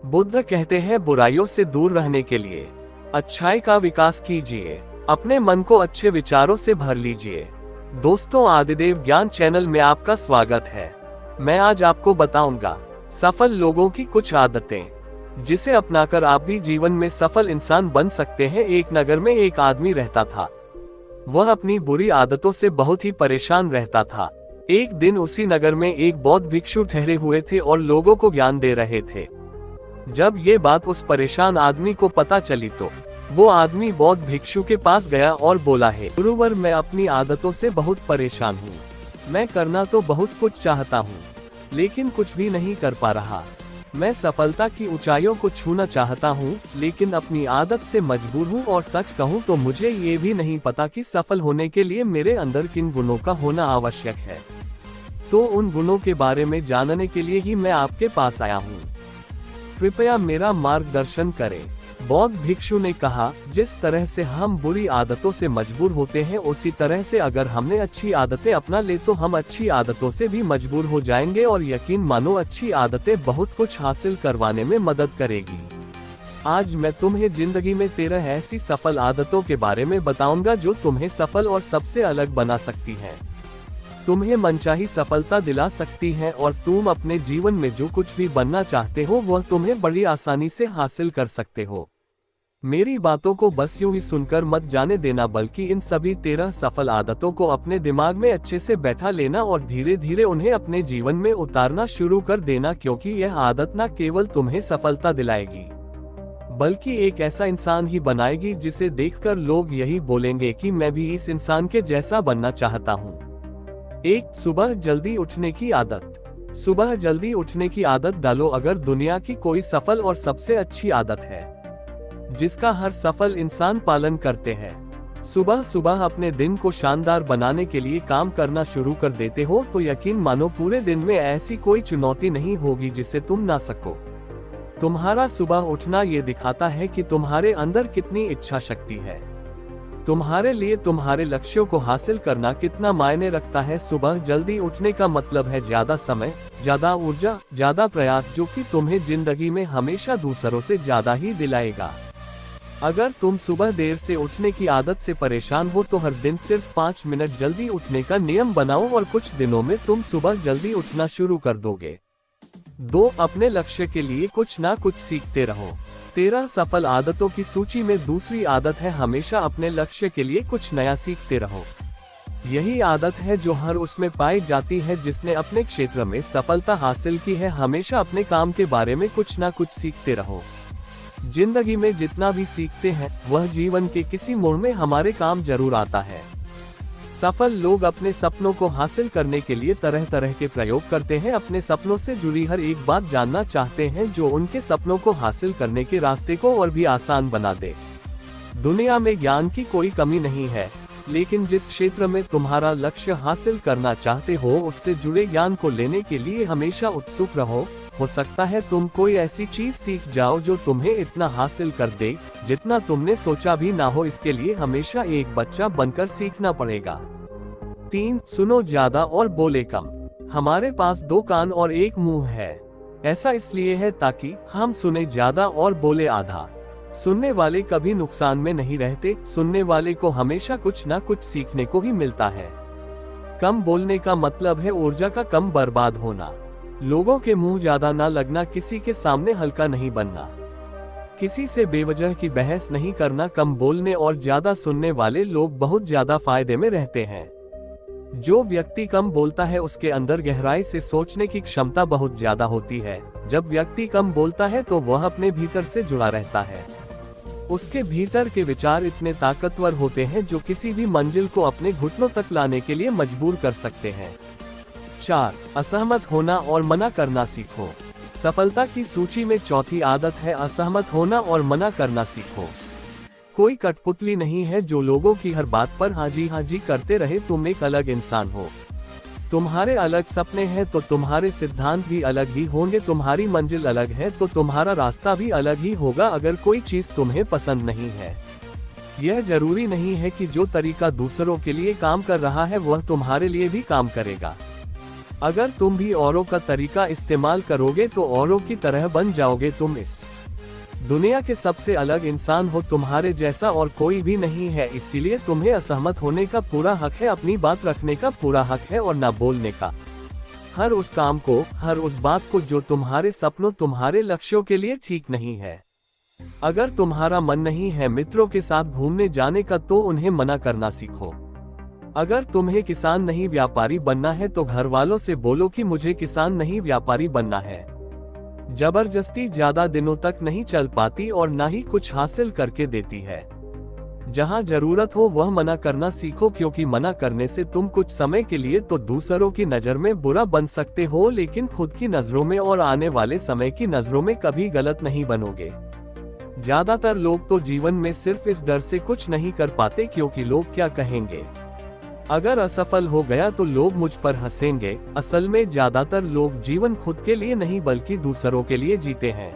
बुद्ध कहते हैं बुराइयों से दूर रहने के लिए अच्छाई का विकास कीजिए, अपने मन को अच्छे विचारों से भर लीजिए। दोस्तों, आदिदेव ज्ञान चैनल में आपका स्वागत है। मैं आज आपको बताऊंगा सफल लोगों की कुछ आदतें, जिसे अपनाकर आप भी जीवन में सफल इंसान बन सकते हैं। एक नगर में एक आदमी रहता था। वह अपनी बुरी आदतों से बहुत ही परेशान रहता था। एक दिन उसी नगर में एक बौद्ध भिक्षु ठहरे हुए थे और लोगों को ज्ञान दे रहे थे। जब ये बात उस परेशान आदमी को पता चली तो वो आदमी बौद्ध भिक्षु के पास गया और बोला, है गुरुवर, मैं अपनी आदतों से बहुत परेशान हूँ। मैं करना तो बहुत कुछ चाहता हूँ, लेकिन कुछ भी नहीं कर पा रहा। मैं सफलता की ऊंचाइयों को छूना चाहता हूँ, लेकिन अपनी आदत से मजबूर हूँ। और सच कहूँ तो मुझे ये भी नहीं पता कि सफल होने के लिए मेरे अंदर किन गुणों का होना आवश्यक है। तो उन गुणों के बारे में जानने के लिए ही मैं आपके पास आया हूँ। कृपया मेरा मार्गदर्शन करें। बौद्ध भिक्षु ने कहा, जिस तरह से हम बुरी आदतों से मजबूर होते हैं, उसी तरह से अगर हमने अच्छी आदतें अपना ले तो हम अच्छी आदतों से भी मजबूर हो जाएंगे। और यकीन मानो, अच्छी आदतें बहुत कुछ हासिल करवाने में मदद करेगी। आज मैं तुम्हें जिंदगी में 13 ऐसी सफल आदतों के बारे में बताऊंगा जो तुम्हें सफल और सबसे अलग बना सकती हैं, तुम्हें मनचाही सफलता दिला सकती हैं और तुम अपने जीवन में जो कुछ भी बनना चाहते हो वह तुम्हें बड़ी आसानी से हासिल कर सकते हो। मेरी बातों को बस यूं ही सुनकर मत जाने देना, बल्कि इन सभी 13 सफल आदतों को अपने दिमाग में अच्छे से बैठा लेना और धीरे धीरे उन्हें अपने जीवन में उतारना शुरू कर देना, क्योंकि यह आदत न केवल तुम्हें सफलता दिलाएगी, बल्कि एक ऐसा इंसान ही बनाएगी जिसे देखकर लोग यही बोलेंगे कि मैं भी इस इंसान के जैसा बनना चाहता हूँ। एक, सुबह जल्दी उठने की आदत। सुबह जल्दी उठने की आदत डालो। अगर दुनिया की कोई सफल और सबसे अच्छी आदत है जिसका हर सफल इंसान पालन करते हैं, सुबह सुबह अपने दिन को शानदार बनाने के लिए काम करना शुरू कर देते हो, तो यकीन मानो पूरे दिन में ऐसी कोई चुनौती नहीं होगी जिसे तुम ना सको। तुम्हारा सुबह उठना ये दिखाता है कि तुम्हारे अंदर कितनी इच्छा शक्ति है, तुम्हारे लिए तुम्हारे लक्ष्यों को हासिल करना कितना मायने रखता है। सुबह जल्दी उठने का मतलब है ज्यादा समय, ज्यादा ऊर्जा, ज्यादा प्रयास, जो कि तुम्हें जिंदगी में हमेशा दूसरों से ज्यादा ही दिलाएगा। अगर तुम सुबह देर से उठने की आदत से परेशान हो तो हर दिन सिर्फ 5 मिनट जल्दी उठने का नियम बनाओ और कुछ दिनों में तुम सुबह जल्दी उठना शुरू कर दोगे। 2, अपने लक्ष्य के लिए कुछ ना कुछ सीखते रहो। 13 सफल आदतों की सूची में दूसरी आदत है, हमेशा अपने लक्ष्य के लिए कुछ नया सीखते रहो। यही आदत है जो हर उसमें पाई जाती है जिसने अपने क्षेत्र में सफलता हासिल की है। हमेशा अपने काम के बारे में कुछ ना कुछ सीखते रहो। जिंदगी में जितना भी सीखते हैं वह जीवन के किसी मोड़ में हमारे काम जरूर आता है। सफल लोग अपने सपनों को हासिल करने के लिए तरह तरह के प्रयोग करते हैं। अपने सपनों से जुड़ी हर एक बात जानना चाहते हैं जो उनके सपनों को हासिल करने के रास्ते को और भी आसान बना दे। दुनिया में ज्ञान की कोई कमी नहीं है, लेकिन जिस क्षेत्र में तुम्हारा लक्ष्य हासिल करना चाहते हो उससे जुड़े ज्ञान को लेने के लिए हमेशा उत्सुक रहो। हो सकता है तुम कोई ऐसी चीज सीख जाओ जो तुम्हें इतना हासिल कर दे जितना तुमने सोचा भी ना हो। इसके लिए हमेशा एक बच्चा बनकर सीखना पड़ेगा। 3, सुनो ज्यादा और बोले कम। हमारे पास 2 कान और 1 मुंह है। ऐसा इसलिए है ताकि हम सुने ज्यादा और बोले आधा। सुनने वाले कभी नुकसान में नहीं रहते, सुनने वाले को हमेशा कुछ ना कुछ सीखने को ही मिलता है। कम बोलने का मतलब है ऊर्जा का कम बर्बाद होना। लोगों के मुंह ज्यादा ना लगना, किसी के सामने हल्का नहीं बनना, किसी से बेवजह की बहस नहीं करना। कम बोलने और ज्यादा सुनने वाले लोग बहुत ज्यादा फायदे में रहते हैं। जो व्यक्ति कम बोलता है उसके अंदर गहराई से सोचने की क्षमता बहुत ज्यादा होती है। जब व्यक्ति कम बोलता है तो वह अपने भीतर से जुड़ा रहता है। उसके भीतर के विचार इतने ताकतवर होते हैं जो किसी भी मंजिल को अपने घुटनों तक लाने के लिए मजबूर कर सकते हैं। 4, असहमत होना और मना करना सीखो। सफलता की सूची में चौथी आदत है असहमत होना और मना करना सीखो। कोई कठपुतली नहीं है जो लोगों की हर बात पर हाँ जी करते रहे। तुम एक अलग इंसान हो, तुम्हारे अलग सपने हैं तो तुम्हारे सिद्धांत भी अलग ही होंगे। तुम्हारी मंजिल अलग है तो तुम्हारा रास्ता भी अलग ही होगा। अगर कोई चीज तुम्हें पसंद नहीं है, यह जरूरी नहीं है कि जो तरीका दूसरों के लिए काम कर रहा है वह तुम्हारे लिए भी काम करेगा। अगर तुम भी औरों का तरीका इस्तेमाल करोगे तो औरों की तरह बन जाओगे। तुम इस दुनिया के सबसे अलग इंसान हो, तुम्हारे जैसा और कोई भी नहीं है, इसीलिए तुम्हें असहमत होने का पूरा हक है, अपनी बात रखने का पूरा हक है और ना बोलने का। हर उस काम को, हर उस बात को जो तुम्हारे सपनों, तुम्हारे लक्ष्यों के लिए ठीक नहीं है। अगर तुम्हारा मन नहीं है मित्रों के साथ घूमने जाने का तो उन्हें मना करना सीखो। अगर तुम्हें किसान नहीं व्यापारी बनना है तो घर वालों से बोलो कि मुझे किसान नहीं व्यापारी बनना है। जबरदस्ती ज्यादा दिनों तक नहीं चल पाती और ना ही कुछ हासिल करके देती है। जहां जरूरत हो वह मना करना सीखो, क्योंकि मना करने से तुम कुछ समय के लिए तो दूसरों की नजर में बुरा बन सकते हो, लेकिन खुद की नजरों में और आने वाले समय की नजरों में कभी गलत नहीं बनोगे। ज्यादातर लोग तो जीवन में सिर्फ इस डर से कुछ नहीं कर पाते क्योंकि लोग क्या कहेंगे। अगर असफल हो गया तो लोग मुझ पर हंसेंगे। असल में ज्यादातर लोग जीवन खुद के लिए नहीं बल्कि दूसरों के लिए जीते हैं,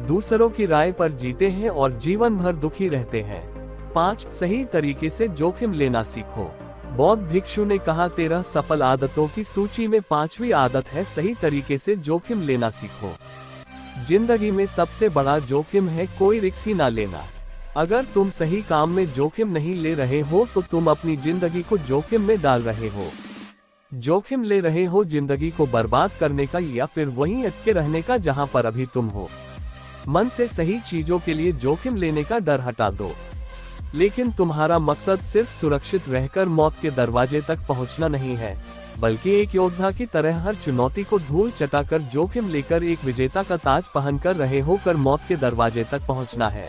दूसरों की राय पर जीते हैं और जीवन भर दुखी रहते हैं। 5 सही तरीके से जोखिम लेना सीखो। बौद्ध भिक्षु ने कहा, 13 सफल आदतों की सूची में 5वीं आदत है सही तरीके से जोखिम लेना सीखो। जिंदगी में सबसे बड़ा जोखिम है कोई रिस्क ही ना लेना। अगर तुम सही काम में जोखिम नहीं ले रहे हो तो तुम अपनी जिंदगी को जोखिम में डाल रहे हो। जोखिम ले रहे हो जिंदगी को बर्बाद करने का या फिर वहीं अटके रहने का जहां पर अभी तुम हो। मन से सही चीजों के लिए जोखिम लेने का डर हटा दो। लेकिन तुम्हारा मकसद सिर्फ सुरक्षित रहकर मौत के दरवाजे तक पहुंचना नहीं है, बल्कि एक योद्धा की तरह हर चुनौती को धूल चटाकर जोखिम लेकर एक विजेता का ताज पहनकर रहे होकर मौत के दरवाजे तक पहुंचना है।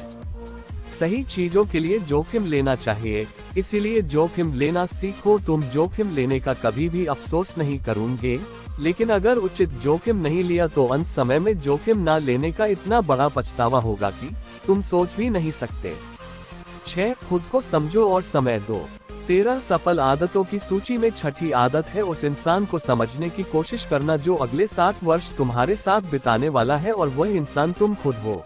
सही चीजों के लिए जोखिम लेना चाहिए, इसीलिए जोखिम लेना सीखो। तुम जोखिम लेने का कभी भी अफसोस नहीं करोगे, लेकिन अगर उचित जोखिम नहीं लिया तो अंत समय में जोखिम ना लेने का इतना बड़ा पछतावा होगा कि तुम सोच भी नहीं सकते। 6 खुद को समझो और समय दो। 13 सफल आदतों की सूची में 6ठी आदत है उस इंसान को समझने की कोशिश करना जो अगले 60 वर्ष तुम्हारे साथ बिताने वाला है, और वह इंसान तुम खुद हो।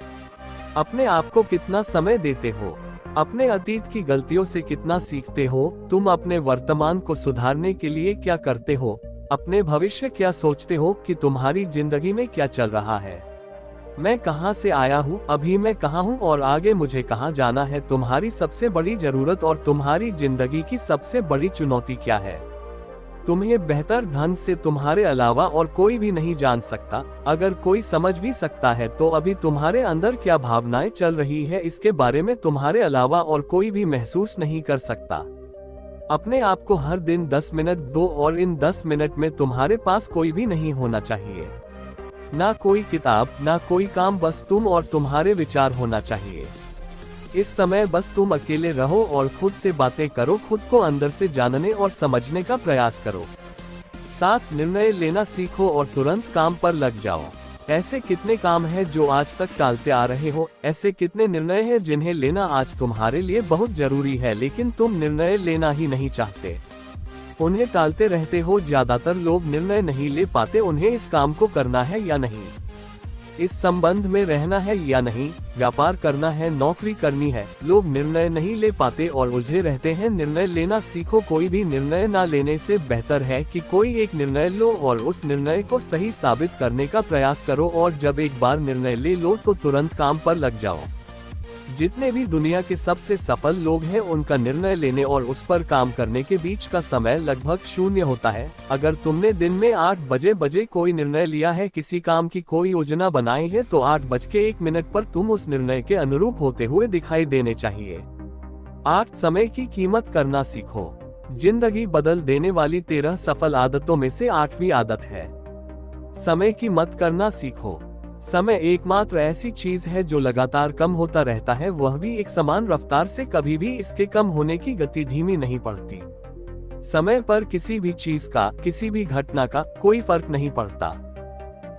अपने आप को कितना समय देते हो, अपने अतीत की गलतियों से कितना सीखते हो, तुम अपने वर्तमान को सुधारने के लिए क्या करते हो, अपने भविष्य क्या सोचते हो कि तुम्हारी जिंदगी में क्या चल रहा है। मैं कहां से आया हूं, अभी मैं कहां हूं और आगे मुझे कहां जाना है। तुम्हारी सबसे बड़ी जरूरत और तुम्हारी जिंदगी की सबसे बड़ी चुनौती क्या है। तुम्हें बेहतर ढंग से तुम्हारे अलावा और कोई भी नहीं जान सकता। अगर कोई समझ भी सकता है तो अभी तुम्हारे अंदर क्या भावनाएं चल रही है इसके बारे में तुम्हारे अलावा और कोई भी महसूस नहीं कर सकता। अपने आप को हर दिन 10 मिनट दो और इन 10 मिनट में तुम्हारे पास कोई भी नहीं होना चाहिए, ना कोई किताब, ना कोई काम, बस तुम और तुम्हारे विचार होना चाहिए। इस समय बस तुम अकेले रहो और खुद से बातें करो, खुद को अंदर से जानने और समझने का प्रयास करो। 7 निर्णय लेना सीखो और तुरंत काम पर लग जाओ। ऐसे कितने काम हैं जो आज तक टालते आ रहे हो, ऐसे कितने निर्णय हैं जिन्हें लेना आज तुम्हारे लिए बहुत जरूरी है, लेकिन तुम निर्णय लेना ही नहीं चाहते, उन्हें टालते रहते हो। ज्यादातर लोग निर्णय नहीं ले पाते उन्हें इस काम को करना है या नहीं, इस संबंध में रहना है या नहीं, व्यापार करना है, नौकरी करनी है। लोग निर्णय नहीं ले पाते और उलझे रहते हैं। निर्णय लेना सीखो। कोई भी निर्णय ना लेने से बेहतर है कि कोई एक निर्णय लो और उस निर्णय को सही साबित करने का प्रयास करो, और जब एक बार निर्णय ले लो तो तुरंत काम पर लग जाओ। जितने भी दुनिया के सबसे सफल लोग हैं उनका निर्णय लेने और उस पर काम करने के बीच का समय लगभग 0 होता है। अगर तुमने दिन में 8 बजे कोई निर्णय लिया है, किसी काम की कोई योजना बनाई है, तो 8:01 पर तुम उस निर्णय के अनुरूप होते हुए दिखाई देने चाहिए। 8 समय की कीमत करना सीखो। जिंदगी बदल देने वाली 13 सफल आदतों में से 8वीं आदत है समय की मत करना सीखो। समय एकमात्र ऐसी चीज है जो लगातार कम होता रहता है, वह भी एक समान रफ्तार से। कभी भी इसके कम होने की गति धीमी नहीं पड़ती। समय पर किसी भी चीज का, किसी भी घटना का कोई फर्क नहीं पड़ता।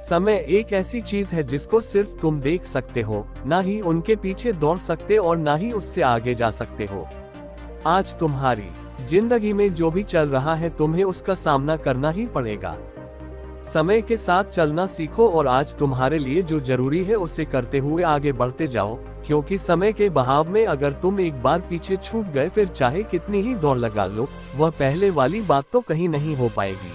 समय एक ऐसी चीज है जिसको सिर्फ तुम देख सकते हो, ना ही उनके पीछे दौड़ सकते और ना ही उससे आगे जा सकते हो। आज तुम्हारी जिंदगी में जो भी चल रहा है तुम्हें उसका सामना करना ही पड़ेगा। समय के साथ चलना सीखो और आज तुम्हारे लिए जो जरूरी है उसे करते हुए आगे बढ़ते जाओ, क्योंकि समय के बहाव में अगर तुम एक बार पीछे छूट गए फिर चाहे कितनी ही दौड़ लगा लो, वह पहले वाली बात तो कहीं नहीं हो पाएगी।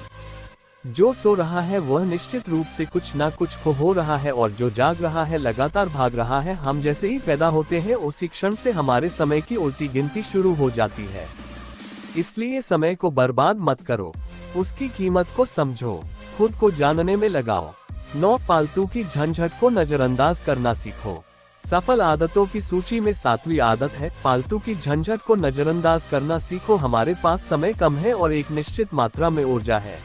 जो सो रहा है वह निश्चित रूप से कुछ ना कुछ खो हो रहा है, और जो जाग रहा है लगातार भाग रहा है। हम जैसे ही पैदा होते हैं उसी क्षण से हमारे समय की उल्टी गिनती शुरू हो जाती है। इसलिए समय को बर्बाद मत करो, उसकी कीमत को समझो, खुद को जानने में लगाओ। 9 फालतू की झंझट को नजरअंदाज करना सीखो। सफल आदतों की सूची में 7वीं आदत है, फालतू की झंझट को नजरअंदाज करना सीखो। हमारे पास समय कम है और एक निश्चित मात्रा में ऊर्जा है।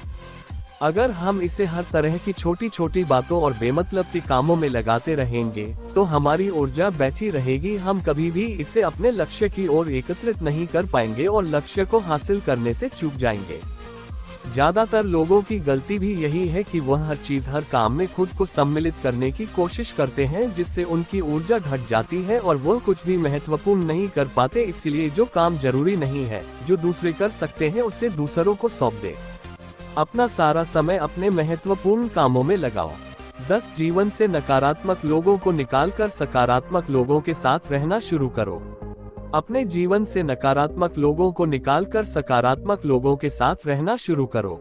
अगर हम इसे हर तरह की छोटी छोटी बातों और बेमतलब के कामों में लगाते रहेंगे तो हमारी ऊर्जा बैठी रहेगी। हम कभी भी इसे अपने लक्ष्य की ओर एकत्रित नहीं कर पाएंगे और लक्ष्य को हासिल करने से चूक जाएंगे। ज्यादातर लोगों की गलती भी यही है कि वह हर चीज हर काम में खुद को सम्मिलित करने की कोशिश करते हैं, जिससे उनकी ऊर्जा घट जाती है और वह कुछ भी महत्वपूर्ण नहीं कर पाते। इसलिए जो काम जरूरी नहीं है, जो दूसरे कर सकते हैं, उसे दूसरों को सौंप दे। अपना सारा समय अपने महत्वपूर्ण कामों में लगाओ। 10 जीवन से नकारात्मक लोगों को निकालकर सकारात्मक लोगों के साथ रहना शुरू करो। अपने जीवन से नकारात्मक लोगों को निकालकर सकारात्मक लोगों के साथ रहना शुरू करो।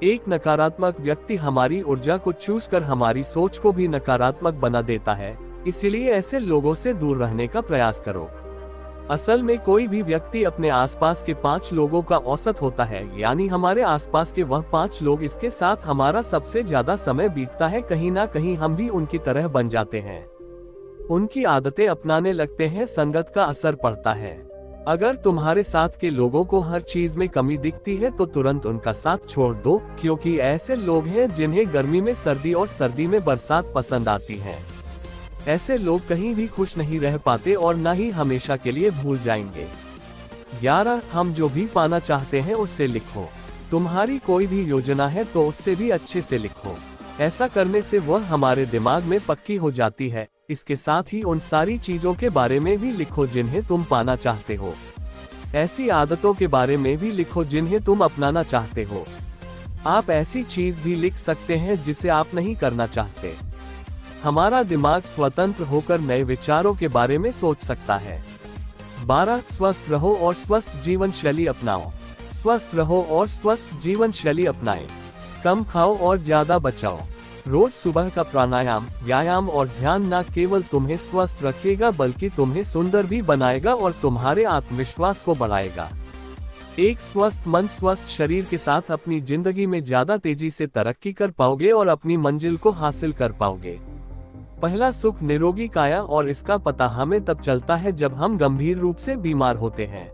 एक नकारात्मक व्यक्ति हमारी ऊर्जा को चूस कर हमारी सोच को भी नकारात्मक बना देता है, इसीलिए ऐसे लोगों से दूर रहने का प्रयास करो। असल में कोई भी व्यक्ति अपने आसपास के 5 लोगों का औसत होता है, यानी हमारे आसपास के वह 5 लोग इसके साथ हमारा सबसे ज्यादा समय बीतता है। कहीं ना कहीं हम भी उनकी तरह बन जाते हैं, उनकी आदतें अपनाने लगते हैं, संगत का असर पड़ता है। अगर तुम्हारे साथ के लोगों को हर चीज में कमी दिखती है तो तुरंत उनका साथ छोड़ दो, क्योंकि ऐसे लोग हैं जिन्हें गर्मी में सर्दी और सर्दी में बरसात पसंद आती है। ऐसे लोग कहीं भी खुश नहीं रह पाते और न ही हमेशा के लिए भूल जाएंगे। 11 हम जो भी पाना चाहते हैं उससे लिखो। तुम्हारी कोई भी योजना है तो उससे भी अच्छे से लिखो। ऐसा करने से वह हमारे दिमाग में पक्की हो जाती है। इसके साथ ही उन सारी चीजों के बारे में भी लिखो जिन्हें तुम पाना चाहते हो। ऐसी आदतों के बारे में भी लिखो जिन्हें तुम अपनाना चाहते हो। आप ऐसी चीज भी लिख सकते हैं जिसे आप नहीं करना चाहते। हमारा दिमाग स्वतंत्र होकर नए विचारों के बारे में सोच सकता है। 12 स्वस्थ रहो और स्वस्थ जीवन शैली अपनाओ। स्वस्थ रहो और स्वस्थ जीवन शैली अपनाएं। कम खाओ और ज्यादा बचाओ। रोज सुबह का प्राणायाम, व्यायाम और ध्यान न केवल तुम्हें स्वस्थ रखेगा बल्कि तुम्हें सुंदर भी बनाएगा और तुम्हारे आत्मविश्वास को बढ़ाएगा। एक स्वस्थ मन स्वस्थ शरीर के साथ अपनी जिंदगी में ज्यादा तेजी से तरक्की कर पाओगे और अपनी मंजिल को हासिल कर पाओगे। पहला सुख निरोगी काया, और इसका पता हमें तब चलता है जब हम गंभीर रूप से बीमार होते हैं।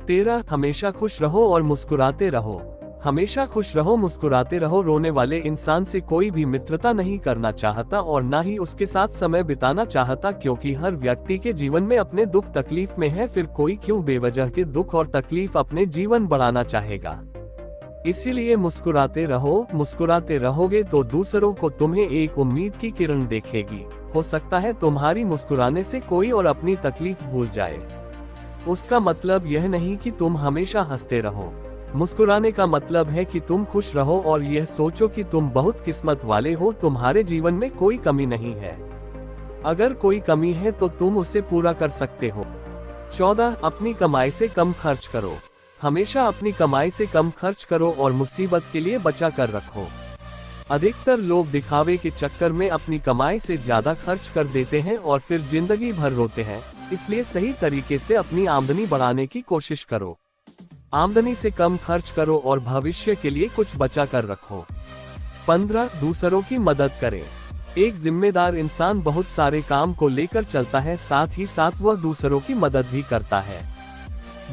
13 हमेशा खुश रहो और मुस्कुराते रहो। हमेशा खुश रहो, मुस्कुराते रहो। रोने वाले इंसान से कोई भी मित्रता नहीं करना चाहता और ना ही उसके साथ समय बिताना चाहता, क्योंकि हर व्यक्ति के जीवन में अपने दुख तकलीफ में है। फिर कोई क्यों बेवजह के दुख और तकलीफ अपने जीवन बढ़ाना चाहेगा। इसीलिए मुस्कुराते रहो। मुस्कुराते रहोगे तो दूसरों को तुम्हें एक उम्मीद की किरण देखेगी। हो सकता है तुम्हारी मुस्कुराने से कोई और अपनी तकलीफ भूल जाए। उसका मतलब यह नहीं कि तुम हमेशा हंसते रहो। मुस्कुराने का मतलब है कि तुम खुश रहो और यह सोचो कि तुम बहुत किस्मत वाले हो, तुम्हारे जीवन में कोई कमी नहीं है। अगर कोई कमी है तो तुम उसे पूरा कर सकते हो। 14 अपनी कमाई से कम खर्च करो। हमेशा अपनी कमाई से कम खर्च करो और मुसीबत के लिए बचा कर रखो। अधिकतर लोग दिखावे के चक्कर में अपनी कमाई से ज्यादा खर्च कर देते हैं और फिर जिंदगी भर रोते हैं। इसलिए सही तरीके से अपनी आमदनी बढ़ाने की कोशिश करो। आमदनी से कम खर्च करो और भविष्य के लिए कुछ बचा कर रखो। 15 दूसरों की मदद करें। एक जिम्मेदार इंसान बहुत सारे काम को लेकर चलता है, साथ ही साथ वह दूसरों की मदद भी करता है।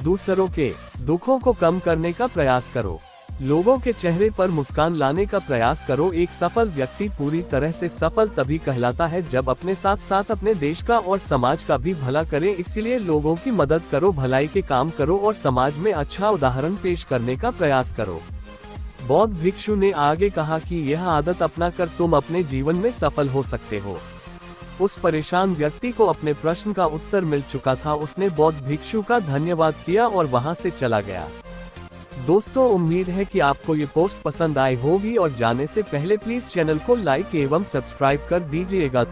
दूसरों के दुखों को कम करने का प्रयास करो। लोगों के चेहरे पर मुस्कान लाने का प्रयास करो। एक सफल व्यक्ति पूरी तरह से सफल तभी कहलाता है जब अपने साथ साथ अपने देश का और समाज का भी भला करे। इसलिए लोगों की मदद करो, भलाई के काम करो और समाज में अच्छा उदाहरण पेश करने का प्रयास करो। बौद्ध भिक्षु ने आगे कहा कि यह आदत अपनाकर तुम अपने जीवन में सफल हो सकते हो। उस परेशान व्यक्ति को अपने प्रश्न का उत्तर मिल चुका था। उसने बौद्ध भिक्षु का धन्यवाद किया और वहां से चला गया। दोस्तों, उम्मीद है कि आपको ये पोस्ट पसंद आई होगी और जाने से पहले प्लीज चैनल को लाइक एवं सब्सक्राइब कर दीजिएगा।